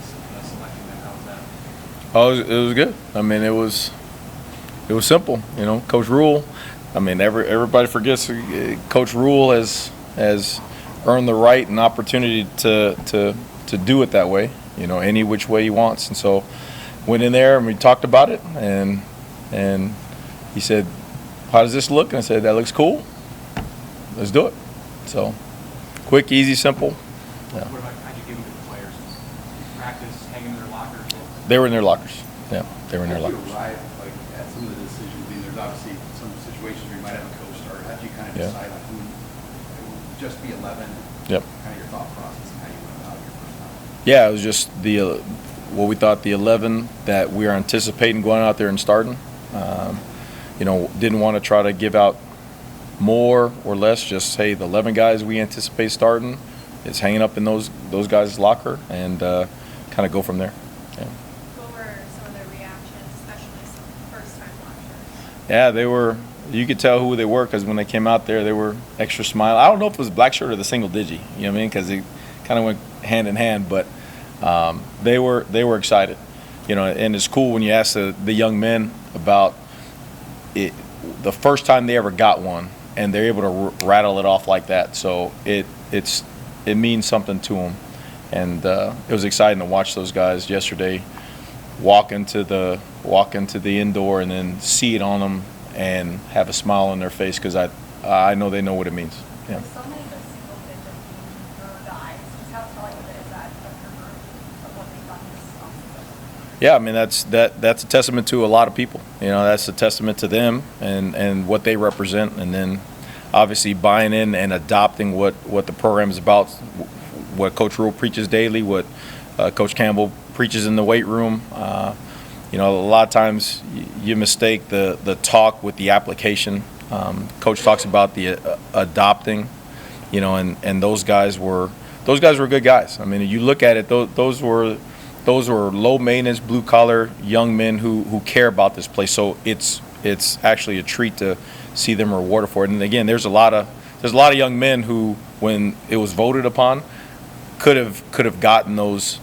process of selecting them? How was that? Oh, it was good. I mean, it was simple. Coach Rule. I mean, everybody forgets Coach Rule has earned the right and opportunity to do it that way. Any which way he wants. And so went in there and we talked about it, and he said, "How does this look?" And I said, "That looks cool. Let's do it." So quick, easy, simple. Yeah. What about how'd you give them to the players? Practice, hanging in their lockers? They were in their lockers. Yeah, they were in their How lockers. do you arrive at some of the decisions? I mean, there's obviously some situations where you might have a co-star. How do you kind of decide on who it will just be 11? Yep. Kind of your thought process and how you went about it your first time. Yeah, it was just what we thought the 11 that we are anticipating going out there and starting. Didn't want to try to give out more or less. Just hey, the 11 guys we anticipate starting is hanging up in those guys' locker, and kind of go from there. Yeah. What were some of their reactions, especially some first-time watchers? Yeah, they were. You could tell who they were because when they came out there, they were extra smile. I don't know if it was black shirt or the single digi. You know what I mean? Because it kind of went hand in hand, but they were excited. And it's cool when you ask the young men about it, the first time they ever got one, and they're able to rattle it off like that. So it means something to them, and it was exciting to watch those guys yesterday walk into the indoor and then see it on them and have a smile on their face because I know they know what it means. Yeah. So many of the single-digit guys, how telling is that of your group of what they've done this offseason? Yeah, I mean that's a testament to a lot of people. That's a testament to them and what they represent, and then obviously buying in and adopting what the program is about, what Coach Rule preaches daily, what Coach Campbell preaches in the weight room. A lot of times you mistake the talk with the application. Coach talks about the adopting, and those guys were good guys. I mean, you look at it, those were low maintenance, blue collar young men who care about this place. So it's actually a treat to see them rewarded for it. And again, there's a lot of young men who, when it was voted upon, could have gotten those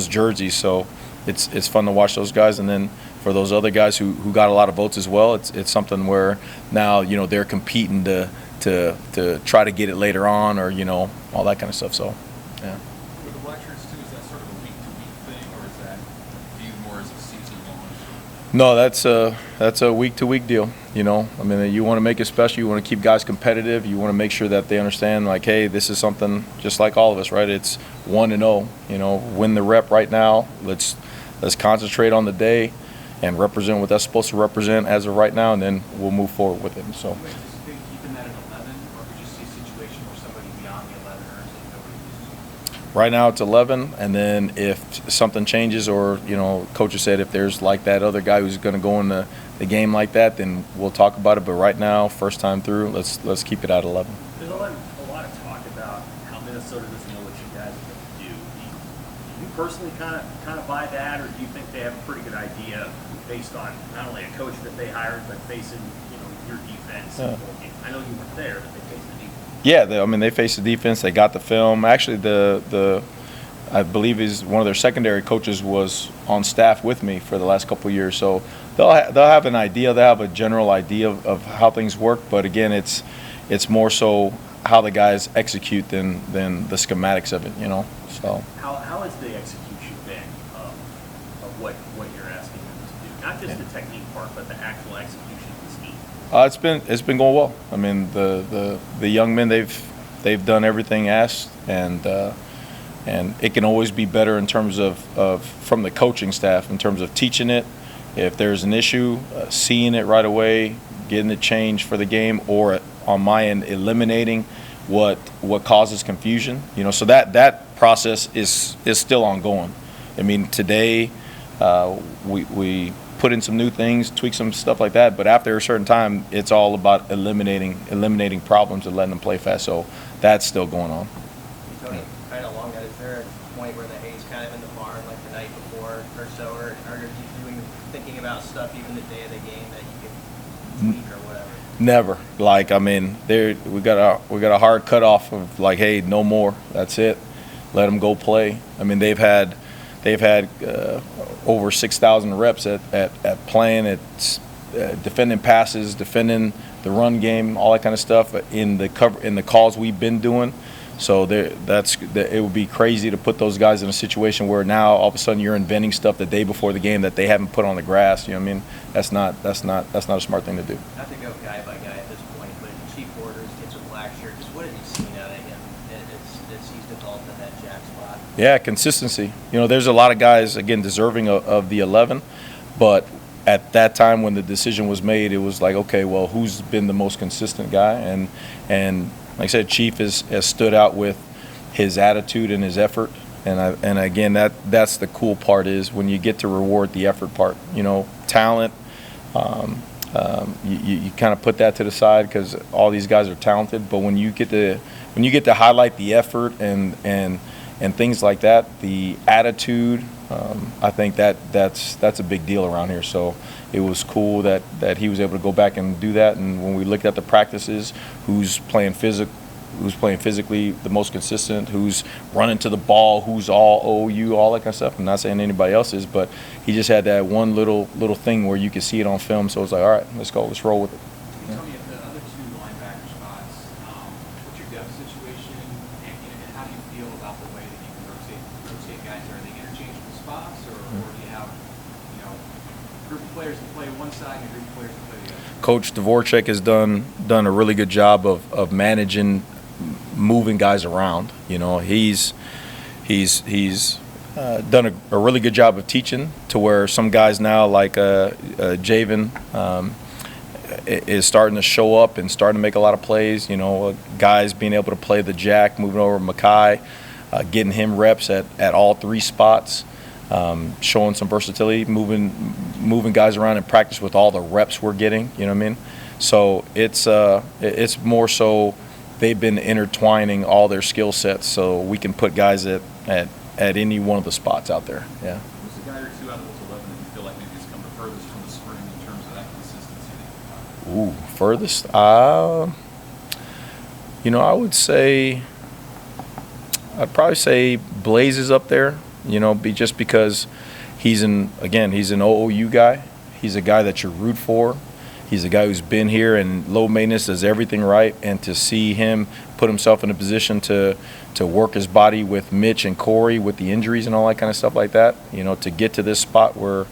jerseys. So it's fun to watch those guys, and then for those other guys who got a lot of votes as well, it's something where now they're competing to try to get it later on, or all that kind of stuff. So yeah. With the black shirts too, is that sort of a week-to-week thing, or is that viewed more as a season-long? No, that's a week-to-week deal. I mean, you want to make it special. You want to keep guys competitive. You want to make sure that they understand, like, hey, this is something just like all of us, right? It's 1-0. Win the rep right now. Let's concentrate on the day and represent what that's supposed to represent as of right now, and then we'll move forward with it. So. Keeping that at 11, or could you see a situation where somebody beyond the 11 or something? Right now it's 11, and then if something changes, or coach has said if there's like that other guy who's going to go in the game like that, then we'll talk about it. But right now, first time through, let's keep it at 11. There's a lot of talk about how Minnesota doesn't know what you guys are going to do. Do you personally kind of buy that, or do you think they have a pretty good idea based on not only a coach that they hired, but facing your defense? Yeah. I know you weren't there, but they faced the defense. Yeah, they faced the defense. They got the film. Actually, I believe one of their secondary coaches was on staff with me for the last couple of years. So they'll have an idea. They'll have a general idea of how things work. But again, it's more so how the guys execute than the schematics of it. So How has the execution been of what you're asking them to do? Not just the technique part, but the actual execution of the scheme. it's been going well. I mean, the young men, they've done everything asked, and it can always be better in terms of from the coaching staff, in terms of teaching it. If there's an issue, seeing it right away, getting it changed for the game, or on my end, eliminating what causes confusion. So that process is still ongoing. I mean, today we put in some new things, tweak some stuff like that, but after a certain time, it's all about eliminating problems and letting them play fast. So that's still going on. Tony, kind of along that, is there a point where the hay's kind of in the barn, like the night before or so, or are you thinking about stuff even the day of the game that you can tweak or whatever? Never. Like, I mean, we got a hard cutoff of like, hey, no more. That's it. Let them go play. I mean, they've had they've had over 6,000 reps at playing, at defending passes, defending the run game, all that kind of stuff in the calls we've been doing. So it would be crazy to put those guys in a situation where now all of a sudden you're inventing stuff the day before the game that they haven't put on the grass. You know what I mean? That's not a smart thing to do. Not to go guy by guy at this point, but Chief Borders gets a black shirt. Just what have you seen out of him as he's developed in that jack spot? Yeah, consistency. You know, there's a lot of guys, again, deserving of the 11, but at that time when the decision was made, it was like, okay, well, who's been the most consistent guy? And like I said, Chief has stood out with his attitude and his effort. And again, that's the cool part, is when you get to reward the effort part. You know, talent, you kind of put that to the side because all these guys are talented. But when you get to highlight the effort and things like that, the attitude, I think that's a big deal around here. So it was cool that he was able to go back and do that. And when we looked at the practices, who's playing physically the most consistent, who's running to the ball, who's all OU, all that kind of stuff. I'm not saying anybody else is, but he just had that one little thing where you could see it on film. So it's like, all right, let's go, let's roll with it. Can you tell me if the other two linebacker spots, what's your depth situation, and how do you feel about the way that you can rotate guys? Are they interchangeable spots, or do you have, a group of players that play one side and a group of players that play the other? Coach Dvorak has done a really good job of managing, moving guys around. You know, he's done a really good job of teaching to where some guys now, like Javen, is starting to show up and starting to make a lot of plays. You know, guys being able to play the jack, moving over Makai, getting him reps at all three spots, showing some versatility, moving guys around in practice with all the reps we're getting. You know what I mean? So it's more so they've been intertwining all their skill sets so we can put guys at any one of the spots out there. Yeah. Who's the guy or two out of those 11 that you feel like maybe has come the furthest from the spring in terms of that consistency that you're talking about? Ooh, furthest? I'd probably say Blaze is up there. You know, just because he's an OOU guy. He's a guy that you root for. He's a guy who's been here and low maintenance, does everything right, and to see him put himself in a position to work his body with Mitch and Corey with the injuries and all that kind of stuff like that, you know, to get to this spot where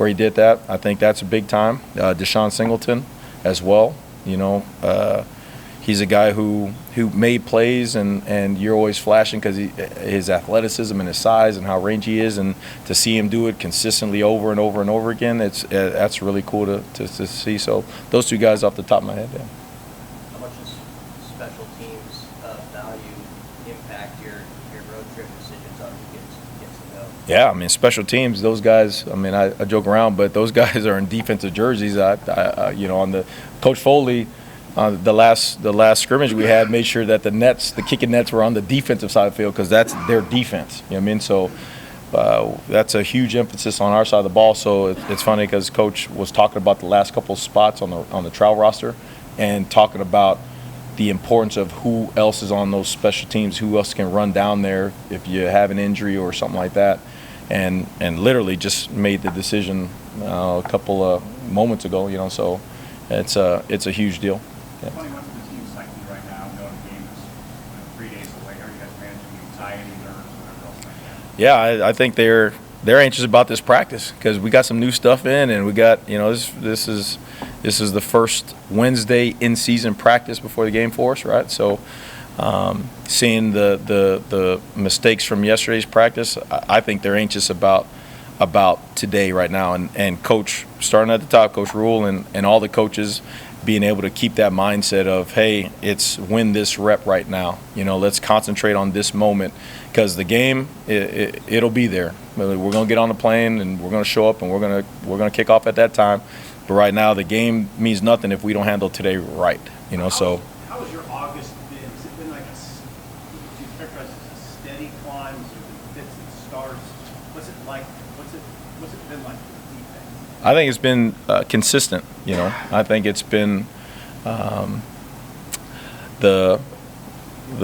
he did that, I think that's a big time. Deshaun Singleton as well, you know, he's a guy who made plays and you're always flashing because his athleticism and his size and how rangy he is, and to see him do it consistently over and over and over again, that's really cool to see. So those two guys off the top of my head. Yeah. How much does special teams value impact your road trip decisions on who gets to go? Yeah, I mean, special teams, those guys, I mean, I joke around, but those guys are in defensive jerseys. On the Coach Foley, the last scrimmage we had, made sure that the kicking nets were on the defensive side of the field because that's their defense. You know what I mean? So that's a huge emphasis on our side of the ball. So it's funny because Coach was talking about the last couple of spots on the trial roster and talking about the importance of who else is on those special teams, who else can run down there if you have an injury or something like that, and literally just made the decision a couple of moments ago. You know, so it's a huge deal. Yeah. 21 for the team psyche right now, knowing the game is 3 days away. How are you guys managing anxiety, nerves, whatever else like that? Yeah, I think they're anxious about this practice because we got some new stuff in, and we got, you know, this is the first Wednesday in season practice before the game for us, right? So seeing the mistakes from yesterday's practice, I think they're anxious about today right now, and Coach, starting at the top, Coach Rule and all the coaches being able to keep that mindset of, hey, it's win this rep right now. You know, let's concentrate on this moment because the game, it'll be there. We're going to get on the plane and we're going to show up and we're going to kick off at that time. But right now, the game means nothing if we don't handle today right. You know, so. How has your August been? Has it been like do you characterize it as a steady climb? Has there been fits and starts? What's it like? What's it been like for the defense? I think it's been consistent. You know, I think it's been the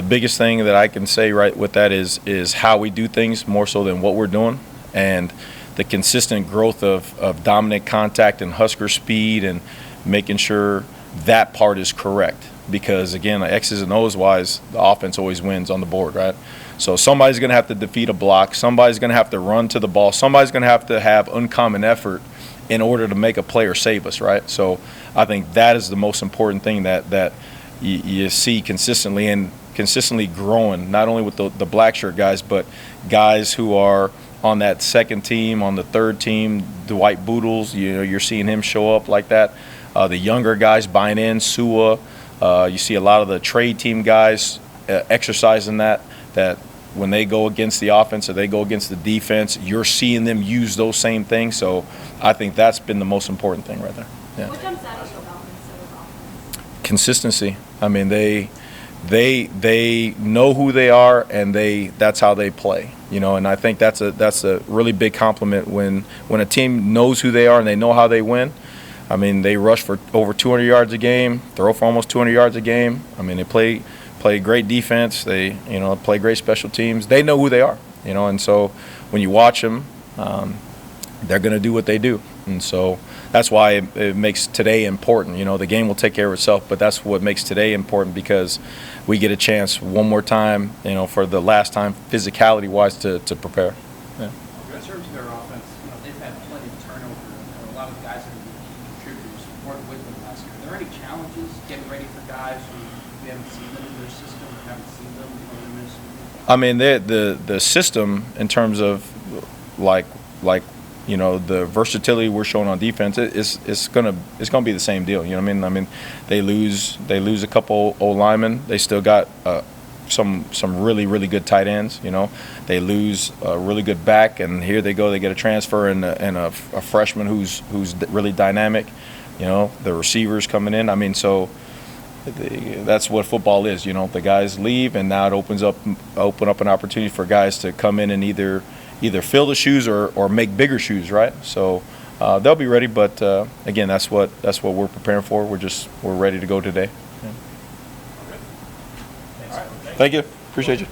biggest thing that I can say right with that is how we do things more so than what we're doing. And the consistent growth of dominant contact and Husker speed and making sure that part is correct. Because, again, X's and O's wise, the offense always wins on the board, right? So somebody's going to have to defeat a block. Somebody's going to have to run to the ball. Somebody's going to have uncommon effort in order to make a play or save us, right? So I think that is the most important thing that you see consistently and consistently growing, not only with the black shirt guys, but guys who are on that second team, on the third team, Dwight Boodles, you're seeing him show up like that. The younger guys buying in, Sua. You see a lot of the trade team guys exercising that when they go against the offense or they go against the defense, you're seeing them use those same things. So I think that's been the most important thing right there. Yeah. What jumps out at you about Minnesota's offense? Consistency. I mean, they know who they are, and that's how they play. And I think that's a really big compliment when a team knows who they are and they know how they win. I mean, they rush for over 200 yards a game, throw for almost 200 yards a game. I mean, they play great defense. They play great special teams. They know who they are. And so when you watch them, they're going to do what they do. And so that's why it makes today important. The game will take care of itself, but that's what makes today important, because we get a chance one more time, for the last time, physicality-wise, to prepare. Yeah. In terms of their offense, they've had plenty of turnover, and a lot of guys that are key contributors weren't with them last year. Are there any challenges getting ready for guys who we haven't seen them in their system, haven't seen them in Minnesota? I mean, the system in terms of like the versatility we're showing on defense, it's gonna be the same deal. You know what I mean? They lose a couple old linemen. They still got some really, really good tight ends. They lose a really good back, and here they go. They get a transfer and a freshman who's really dynamic. The receivers coming in. I mean, so that's what football is. The guys leave, and now it open up an opportunity for guys to come in and either fill the shoes or make bigger shoes, right? So they'll be ready, but again, that's what we're preparing for. We're ready to go today. Yeah. Thanks. Thank you. Appreciate you.